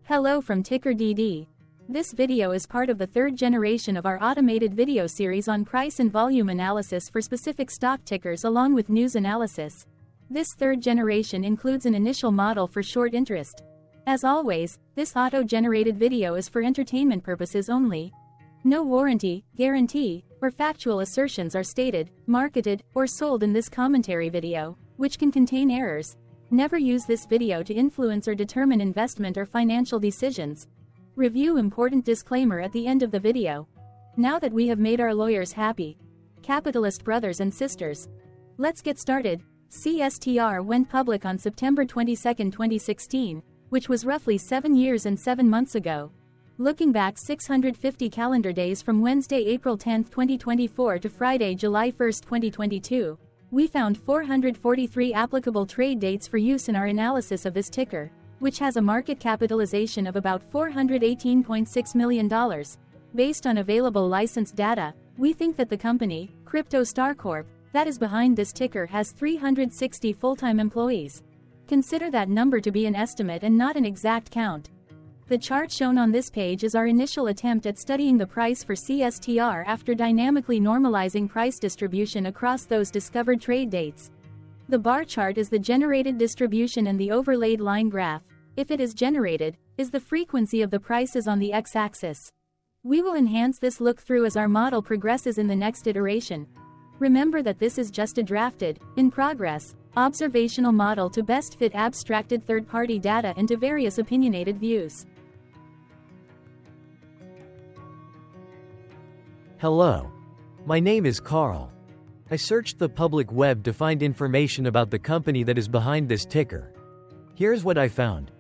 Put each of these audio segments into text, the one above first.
Hello from TickerDD. This video is part of the third generation of our automated video series on price and volume analysis for specific stock tickers along with news analysis. This third generation includes an initial model for short interest. As always, this auto-generated video is for entertainment purposes only. No warranty, guarantee, or factual assertions are stated, marketed, or sold in this commentary video, which can contain errors. Never use this video to influence or determine investment or financial decisions. Review important disclaimer at the end of the video. Now that we have made our lawyers happy, capitalist brothers and sisters, let's get started. CSTR went public on September 22, 2016, which was roughly 7 years and 7 months ago. Looking back 650 calendar days from Wednesday, April 10, 2024 to Friday, July 1, 2022, we found 443 applicable trade dates for use in our analysis of this ticker, which has a market capitalization of about $418.6 million. Based on available licensed data, we think that the company, CryptoStar Corp., that is behind this ticker has 360 full-time employees. Consider that number to be an estimate and not an exact count. The chart shown on this page is our initial attempt at studying the price for CSTR after dynamically normalizing price distribution across those discovered trade dates. The bar chart is the generated distribution and the overlaid line graph, if it is generated, is the frequency of the prices on the x-axis. We will enhance this look-through as our model progresses in the next iteration. Remember that this is just a drafted, in progress, observational model to best fit abstracted third-party data into various opinionated views. Hello. My name is Carl. I searched the public web to find information about the company that is behind this ticker. Here's what I found.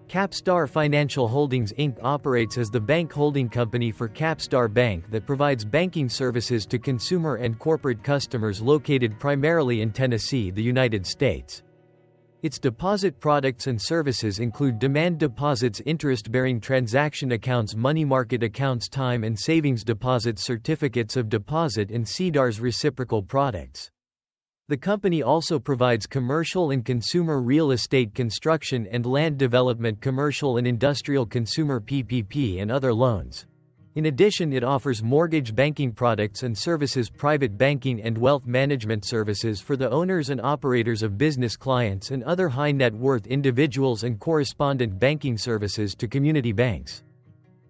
Capstar Financial Holdings Inc. operates as the bank holding company for Capstar Bank that provides banking services to consumer and corporate customers located primarily in Tennessee, the United States. Its deposit products and services include demand deposits, interest-bearing transaction accounts, money market accounts, time and savings deposits, certificates of deposit, and CSTR's reciprocal products. The company also provides commercial and consumer real estate construction and land development, commercial and industrial consumer PPP and other loans. In addition, it offers mortgage banking products and services, private banking and wealth management services for the owners and operators of business clients and other high net worth individuals, and correspondent banking services to community banks.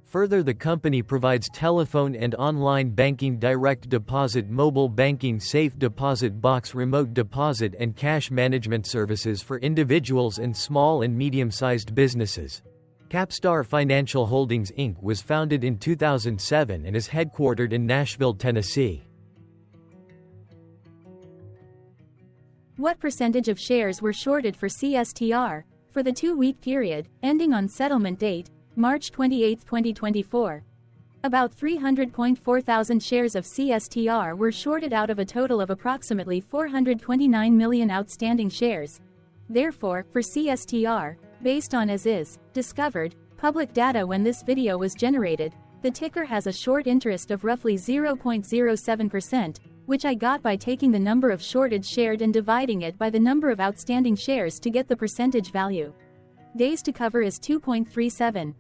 Further, the company provides telephone and online banking, direct deposit, mobile banking, safe deposit box, remote deposit, and cash management services for individuals and small and medium-sized businesses. Capstar Financial Holdings Inc. was founded in 2007 and is headquartered in Nashville, Tennessee. What percentage of shares were shorted for CSTR for the 2-week period ending on settlement date, March 28, 2024? About 300.4 thousand shares of CSTR were shorted out of a total of approximately 429 million outstanding shares. Therefore, for CSTR, based on as is discovered public data when this video was generated, the ticker has a short interest of roughly 0.07%, which I got by taking the number of shorted shared and dividing it by the number of outstanding shares to get the percentage value. Days to cover is 2.37.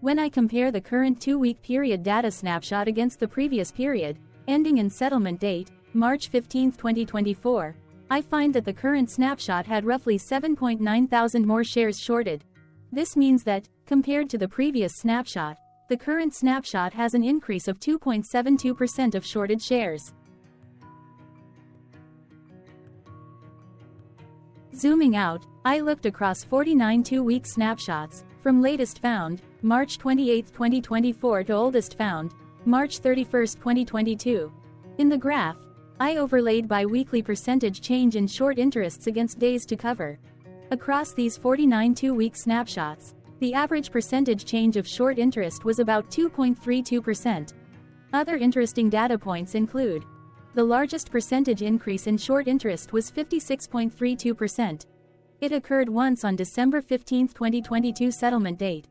When I compare the current 2-week period data snapshot against the previous period, ending in settlement date, March 15, 2024, I find that the current snapshot had roughly 7.9 thousand more shares shorted. This means that, compared to the previous snapshot, the current snapshot has an increase of 2.72% of shorted shares. Zooming out, I looked across 49 2-week snapshots, from latest found, March 28, 2024 to oldest found, March 31, 2022. In the graph, I overlaid bi-weekly percentage change in short interests against days to cover. Across these 49 2-week snapshots, the average percentage change of short interest was about 2.32%. Other interesting data points include: the largest percentage increase in short interest was 56.32%. It occurred once on December 15, 2022 settlement date.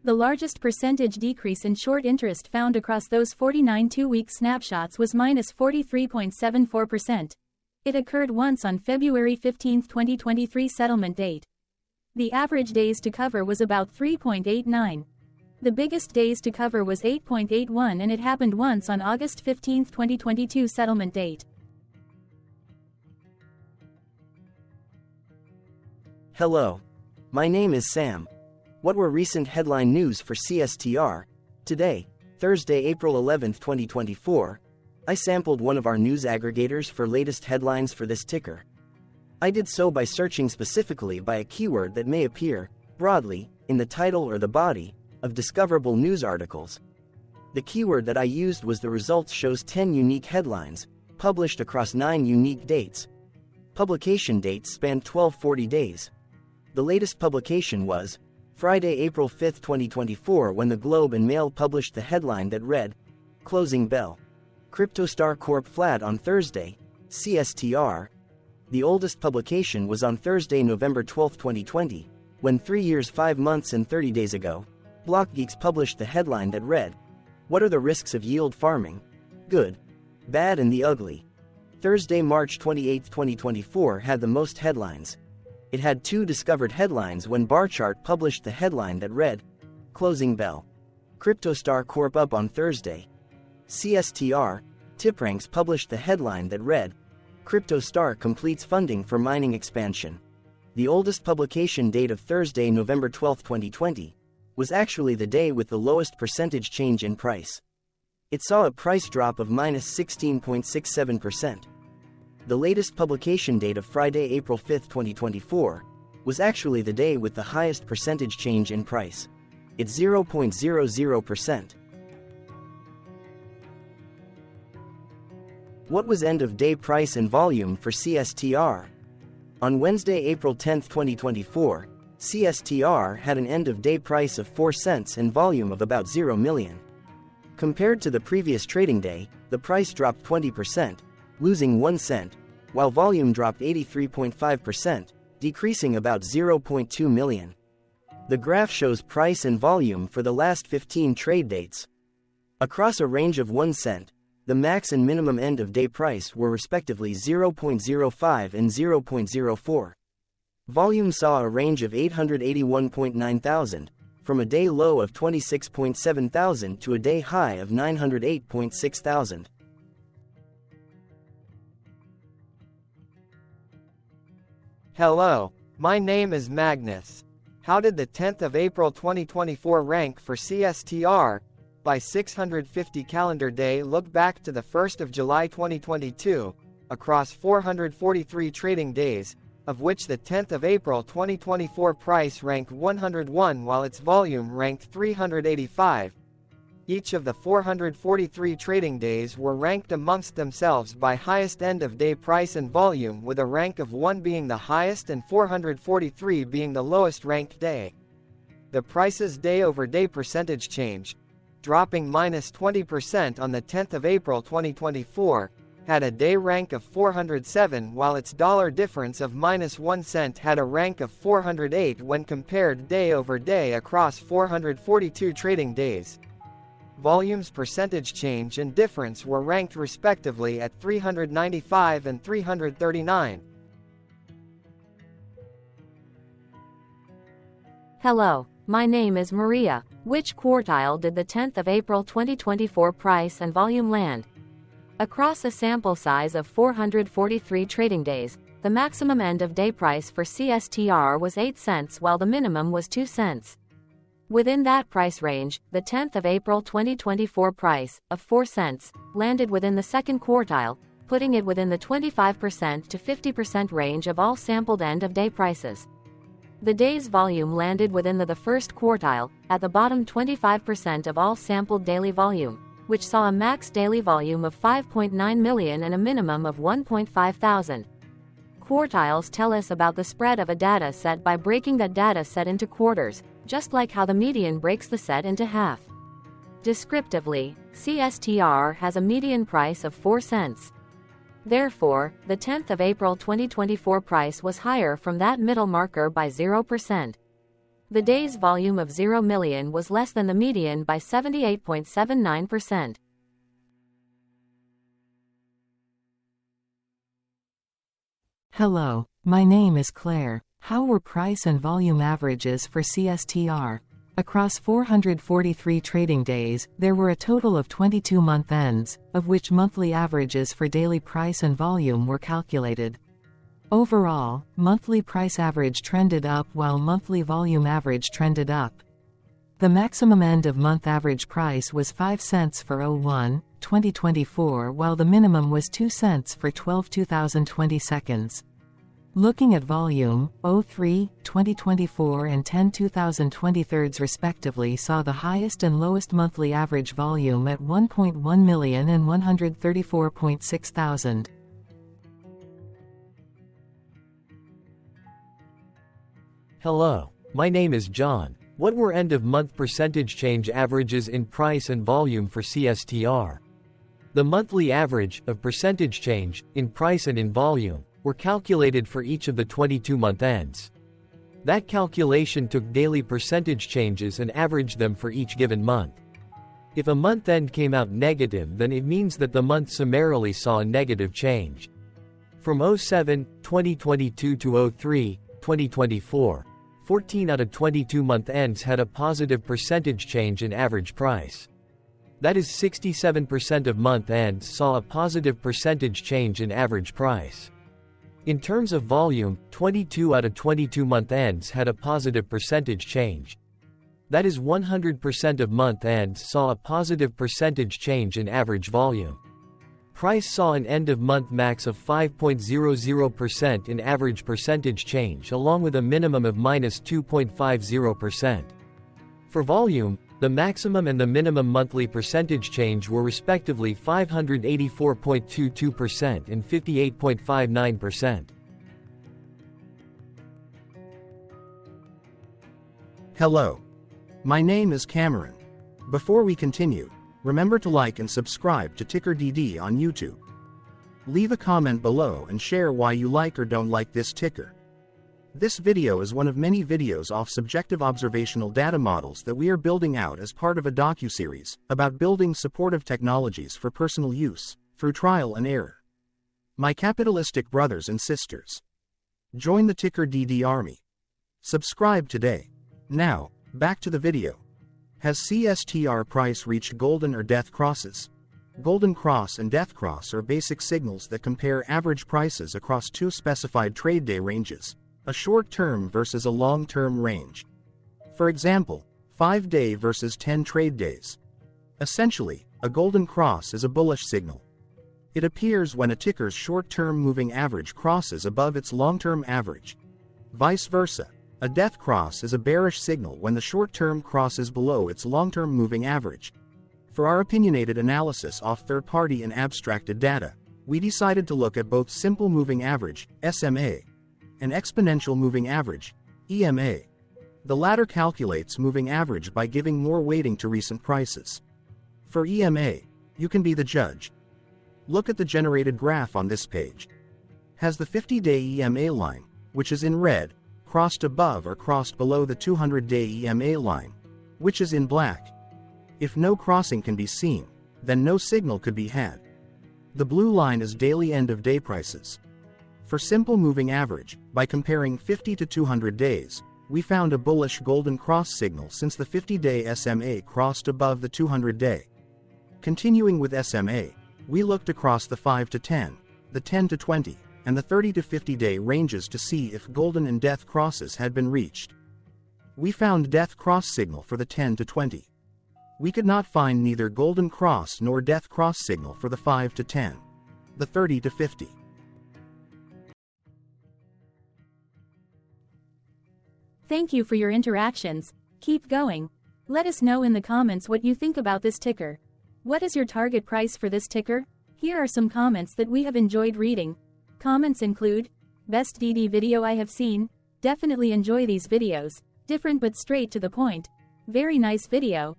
The largest percentage decrease in short interest found across those 49 2-week snapshots was minus 43.74%. It occurred once on February 15, 2023 settlement date. The average days to cover was about 3.89. The biggest days to cover was 8.81, and it happened once on August 15, 2022 settlement date. Hello. My name is Sam. What were recent headline news for CSTR? Today, Thursday, April 11, 2024, I sampled one of our news aggregators for latest headlines for this ticker. I did so by searching specifically by a keyword that may appear, broadly, in the title or the body of discoverable news articles. The keyword that I used was the results shows 10 unique headlines, published across 9 unique dates. Publication dates spanned 1240 days. The latest publication was Friday, April 5, 2024, when the Globe and Mail published the headline that read, "Closing Bell. CryptoStar Corp flat on Thursday, CSTR." The oldest publication was on Thursday, November 12, 2020, when 3 years, 5 months and 30 days ago, BlockGeeks published the headline that read, "What are the risks of yield farming? Good, bad and the ugly." Thursday, March 28, 2024 had the most headlines. It had 2 discovered headlines when Barchart published the headline that read, "Closing Bell. CryptoStar Corp up on Thursday." CSTR, TipRanks published the headline that read, "CryptoStar completes funding for mining expansion." The oldest publication date of Thursday, November 12, 2020, was actually the day with the lowest percentage change in price. It saw a price drop of -16.67%. The latest publication date of Friday, April 5, 2024, was actually the day with the highest percentage change in price. It's 0.00%. What was end-of-day price and volume for CSTR? On Wednesday, April 10, 2024, CSTR had an end-of-day price of 4 cents and volume of about 0 million. Compared to the previous trading day, the price dropped 20%, losing 1 cent, while volume dropped 83.5%, decreasing about 0.2 million. The graph shows price and volume for the last 15 trade dates. Across a range of 1 cent, the max and minimum end-of-day price were respectively 0.05 and 0.04. Volume saw a range of 881.9 thousand, from a day low of 26.7 thousand to a day high of 908.6 thousand. Hello, my name is Magnus. How did the 10th of April 2024 rank for CSTR? By 650 calendar day, look back to the 1st of July 2022, across 443 trading days, of which the 10th of April 2024 price ranked 101 while its volume ranked 385. Each of the 443 trading days were ranked amongst themselves by highest end-of-day price and volume, with a rank of 1 being the highest and 443 being the lowest ranked day. The price's day-over-day percentage change, dropping -20% on the 10th of April 2024, had a day rank of 407 while its dollar difference of -1 cent had a rank of 408 when compared day over day across 442 trading days. Volume's percentage change and difference were ranked respectively at 395 and 339. Hello, my name is Maria. Which quartile did the 10th of April 2024 price and volume land? Across a sample size of 443 trading days, the maximum end-of-day price for CSTR was 8 cents while the minimum was 2 cents. Within that price range, the 10th of April 2024 price, of 4 cents, landed within the second quartile, putting it within the 25% to 50% range of all sampled end-of-day prices. The day's volume landed within the first quartile, at the bottom 25% of all sampled daily volume, which saw a max daily volume of 5.9 million and a minimum of 1.5 thousand. Quartiles tell us about the spread of a data set by breaking that data set into quarters, just like how the median breaks the set into half. Descriptively, CSTR has a median price of 4 cents. Therefore, the 10th of April 2024 price was higher from that middle marker by 0%. The day's volume of 0 million was less than the median by 78.79%. Hello, my name is Claire. How were price and volume averages for CSTR? Across 443 trading days, there were a total of 22 month ends, of which monthly averages for daily price and volume were calculated. Overall, monthly price average trended up while monthly volume average trended up. The maximum end-of-month average price was 5 cents for 01/2024, while the minimum was 2 cents for 12/2020 seconds. Looking at volume, 03/2024 and 10/2023 respectively saw the highest and lowest monthly average volume at 1.1 million and 134.6 thousand. Hello, my name is John. What were end-of-month percentage change averages in price and volume for CSTR? The monthly average of percentage change in price and in volume were calculated for each of the 22-month ends. That calculation took daily percentage changes and averaged them for each given month. If a month end came out negative, then it means that the month summarily saw a negative change. From 07/2022 to 03/2024, 14 out of 22 month ends had a positive percentage change in average price. That is 67% of month ends saw a positive percentage change in average price. In terms of volume, 22 out of 22 month ends had a positive percentage change. That is 100% of month ends saw a positive percentage change in average volume. Price saw an end-of-month max of 5.00% in average percentage change, along with a minimum of -2.50%. For volume, the maximum and the minimum monthly percentage change were respectively 584.22% and 58.59%. Hello. My name is Cameron. Before we continue, remember to like and subscribe to TickerDD on YouTube. Leave a comment below and share why you like or don't like this ticker. This video is one of many videos off subjective observational data models that we are building out as part of a docuseries about building supportive technologies for personal use, through trial and error. My capitalistic brothers and sisters, join the TickerDD army. Subscribe today. Now, back to the video. Has CSTR price reached golden or death crosses? Golden cross and death cross are basic signals that compare average prices across two specified trade day ranges, a short-term versus a long-term range. For example, 5-day versus 10 trade days. Essentially, a golden cross is a bullish signal. It appears when a ticker's short-term moving average crosses above its long-term average. Vice versa, a death cross is a bearish signal when the short-term crosses below its long-term moving average. For our opinionated analysis off third-party and abstracted data, we decided to look at both simple moving average, SMA, and exponential moving average, EMA. The latter calculates moving average by giving more weighting to recent prices. For EMA, you can be the judge. Look at the generated graph on this page. Has the 50-day EMA line, which is in red, crossed above or crossed below the 200-day EMA line, which is in black? If no crossing can be seen, then no signal could be had. The blue line is daily end-of-day prices. For simple moving average, by comparing 50 to 200 days, we found a bullish golden cross signal since the 50-day SMA crossed above the 200-day. Continuing with SMA, we looked across the 5 to 10, the 10 to 20, and the 30 to 50-day ranges to see if golden and death crosses had been reached. We found death cross signal for the 10 to 20. We could not find neither golden cross nor death cross signal for the 5 to 10, the 30 to 50. Thank you for your interactions. Keep going. Let us know in the comments what you think about this ticker. What is your target price for this ticker? Here are some comments that we have enjoyed reading. Comments include, best DD video I have seen, definitely enjoy these videos, different but straight to the point. Very nice video.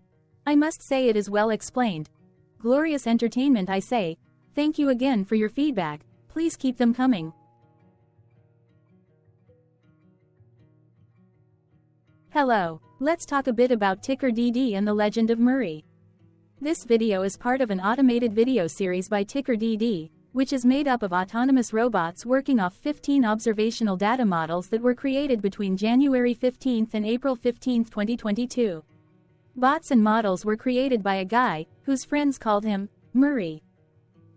I must say it is well explained. Glorious entertainment I say. Thank you again for your feedback, please keep them coming. Hello, let's talk a bit about TickerDD and the Legend of Murray. This video is part of an automated video series by TickerDD, which is made up of autonomous robots working off 15 observational data models that were created between January 15 and April 15, 2022. Bots and models were created by a guy, whose friends called him Murray.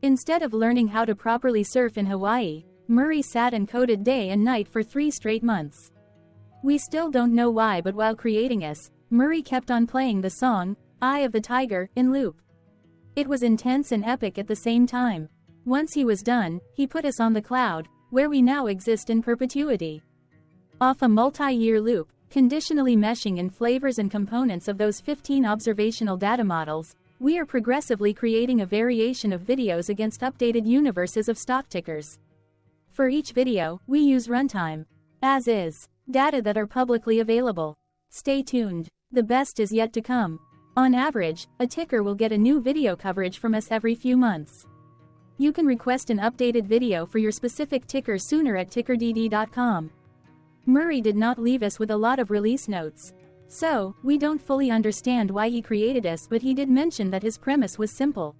Instead of learning how to properly surf in Hawaii, Murray sat and coded day and night for 3 straight months. We still don't know why, but while creating us, Murray kept on playing the song, Eye of the Tiger, in loop. It was intense and epic at the same time. Once he was done, he put us on the cloud, where we now exist in perpetuity. Off a multi-year loop, conditionally meshing in flavors and components of those 15 observational data models, we are progressively creating a variation of videos against updated universes of stock tickers. For each video, we use runtime, as is, data that are publicly available. Stay tuned. The best is yet to come. On average, a ticker will get a new video coverage from us every few months. You can request an updated video for your specific ticker sooner at TickerDD.com. Murray did not leave us with a lot of release notes. So, we don't fully understand why he created us, but he did mention that his premise was simple.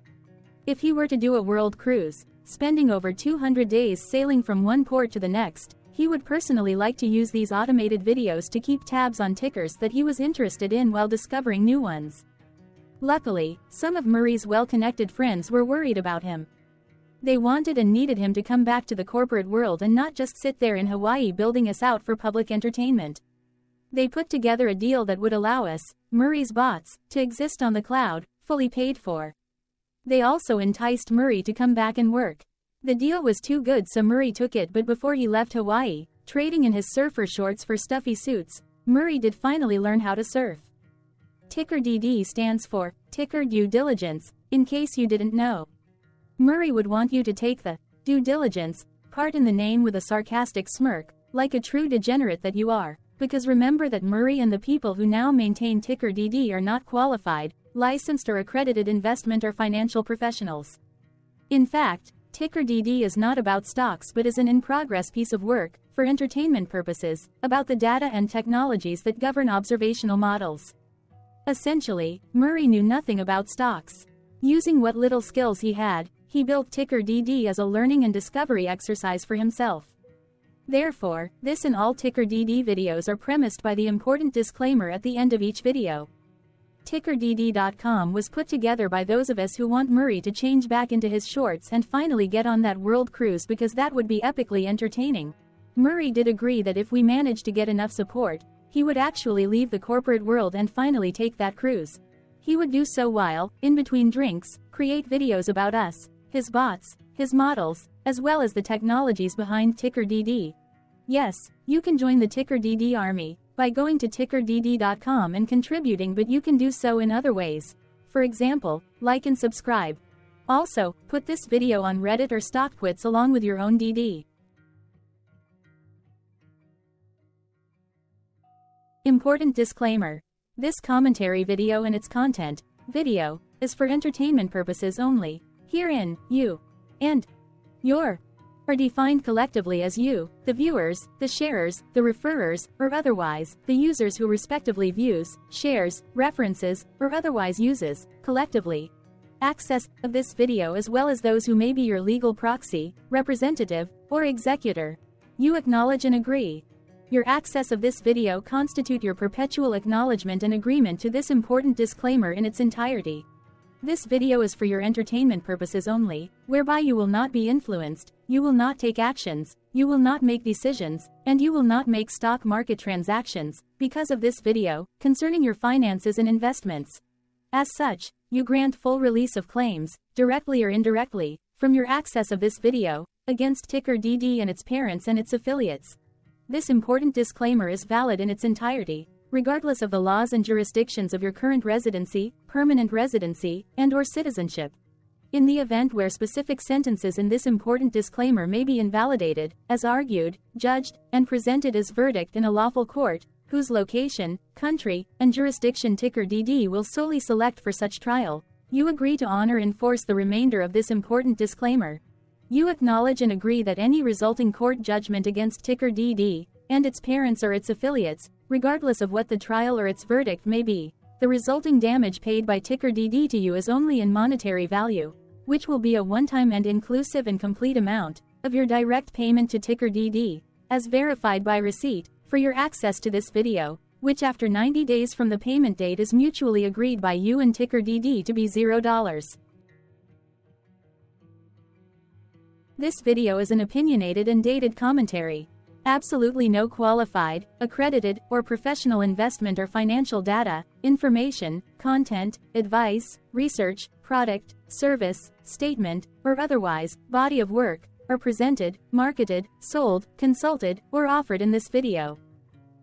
If he were to do a world cruise, spending over 200 days sailing from one port to the next, he would personally like to use these automated videos to keep tabs on tickers that he was interested in while discovering new ones. Luckily, some of Murray's well-connected friends were worried about him. They wanted and needed him to come back to the corporate world and not just sit there in Hawaii building us out for public entertainment. They put together a deal that would allow us, Murray's bots, to exist on the cloud, fully paid for. They also enticed Murray to come back and work. The deal was too good, so Murray took it, but before he left Hawaii, trading in his surfer shorts for stuffy suits, Murray did finally learn how to surf. TickerDD stands for Ticker Due Diligence, in case you didn't know. Murray would want you to take the due diligence part in the name with a sarcastic smirk, like a true degenerate that you are, because remember that Murray and the people who now maintain TickerDD are not qualified, licensed or accredited investment or financial professionals. In fact, TickerDD is not about stocks but is an in-progress piece of work, for entertainment purposes, about the data and technologies that govern observational models. Essentially, Murray knew nothing about stocks. Using what little skills he had, he built TickerDD as a learning and discovery exercise for himself. Therefore, this and all TickerDD videos are premised by the important disclaimer at the end of each video. TickerDD.com was put together by those of us who want Murray to change back into his shorts and finally get on that world cruise, because that would be epically entertaining. Murray did agree that if we managed to get enough support, he would actually leave the corporate world and finally take that cruise. He would do so while, in between drinks, create videos about us, his bots, his models, as well as the technologies behind TickerDD. Yes, you can join the TickerDD army by going to TickerDD.com and contributing, but you can do so in other ways. For example, like and subscribe. Also, put this video on Reddit or StockTwits along with your own DD. Important disclaimer. This commentary video and its content, video, is for entertainment purposes only. Herein, you and your are defined collectively as you, the viewers, the sharers, the referrers, or otherwise, the users who respectively views, shares, references, or otherwise uses, collectively, access of this video, as well as those who may be your legal proxy, representative, or executor. You acknowledge and agree. Your access of this video constitute your perpetual acknowledgement and agreement to this important disclaimer in its entirety. This video is for your entertainment purposes only, whereby you will not be influenced, you will not take actions, you will not make decisions, and you will not make stock market transactions, because of this video, concerning your finances and investments. As such, you grant full release of claims, directly or indirectly, from your access of this video, against TickerDD and its parents and its affiliates. This important disclaimer is valid in its entirety, regardless of the laws and jurisdictions of your current residency, permanent residency, and/or citizenship. In the event where specific sentences in this important disclaimer may be invalidated, as argued, judged, and presented as verdict in a lawful court, whose location, country, and jurisdiction TickerDD will solely select for such trial, you agree to honor and enforce the remainder of this important disclaimer. You acknowledge and agree that any resulting court judgment against TickerDD and its parents or its affiliates, regardless of what the trial or its verdict may be, the resulting damage paid by TickerDD to you is only in monetary value. which will be a one-time and inclusive and complete amount of your direct payment to TickerDD, as verified by receipt, for your access to this video, which after 90 days from the payment date is mutually agreed by you and TickerDD to be $0. This video is an opinionated and dated commentary. Absolutely no qualified, accredited, or professional investment or financial data, information, content, advice, research, product, service, statement, or otherwise, body of work, are presented, marketed, sold, consulted, or offered in this video.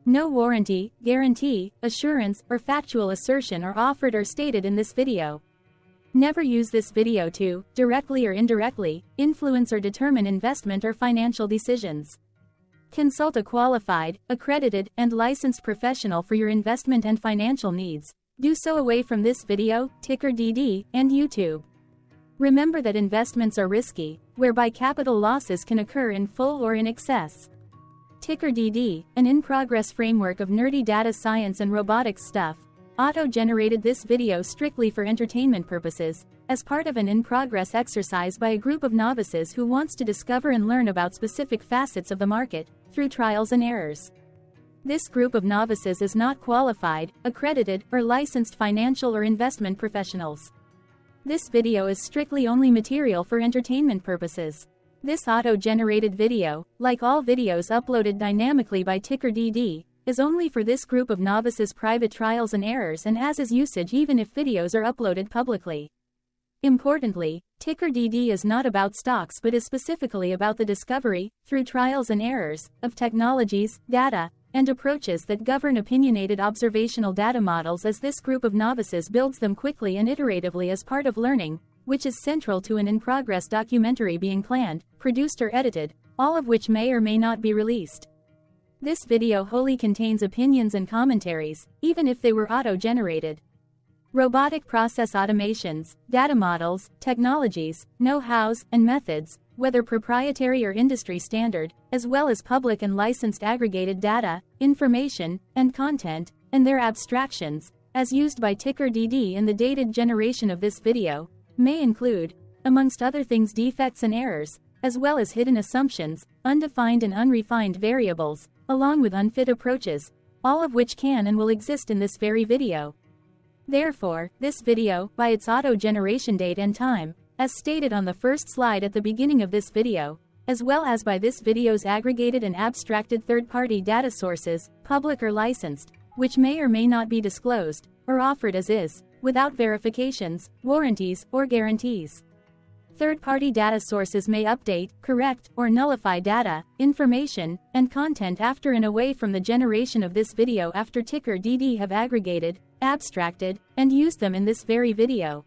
No warranty, guarantee, assurance, or factual assertion are offered or stated in this video. Never use this video to, directly or indirectly, influence or determine investment or financial decisions. Consult a qualified, accredited, and licensed professional for your investment and financial needs. Do so away from this video, TickerDD, and YouTube. Remember that investments are risky, whereby capital losses can occur in full or in excess. TickerDD, an in-progress framework of nerdy data science and robotics stuff, auto-generated this video strictly for entertainment purposes, as part of an in-progress exercise by a group of novices who wants to discover and learn about specific facets of the market, through trials and errors. This group of novices is not qualified, accredited, or licensed financial or investment professionals. This video is strictly only material for entertainment purposes. This auto-generated video, like all videos uploaded dynamically by TickerDD, is only for this group of novices' private trials and errors and as is usage even if videos are uploaded publicly. Importantly, TickerDD is not about stocks but is specifically about the discovery, through trials and errors, of technologies, data, and approaches that govern opinionated observational data models as this group of novices builds them quickly and iteratively as part of learning, which is central to an in-progress documentary being planned, produced or edited, all of which may or may not be released. This video wholly contains opinions and commentaries, even if they were auto-generated. Robotic process automations, data models, technologies, know-hows, and methods, whether proprietary or industry standard, as well as public and licensed aggregated data, information, and content, and their abstractions, as used by TickerDD in the dated generation of this video, may include, amongst other things, defects and errors, as well as hidden assumptions, undefined and unrefined variables, along with unfit approaches, all of which can and will exist in this very video. Therefore, this video, by its auto-generation date and time, as stated on the first slide at the beginning of this video, as well as by this video's aggregated and abstracted third-party data sources, public or licensed, which may or may not be disclosed, or offered as is, without verifications, warranties, or guarantees. Third-party data sources may update, correct, or nullify data, information, and content after and away from the generation of this video after TickerDD have aggregated, abstracted, and used them in this very video.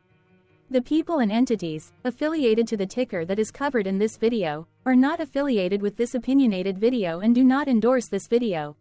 The people and entities, affiliated to the ticker that is covered in this video, are not affiliated with this opinionated video and do not endorse this video.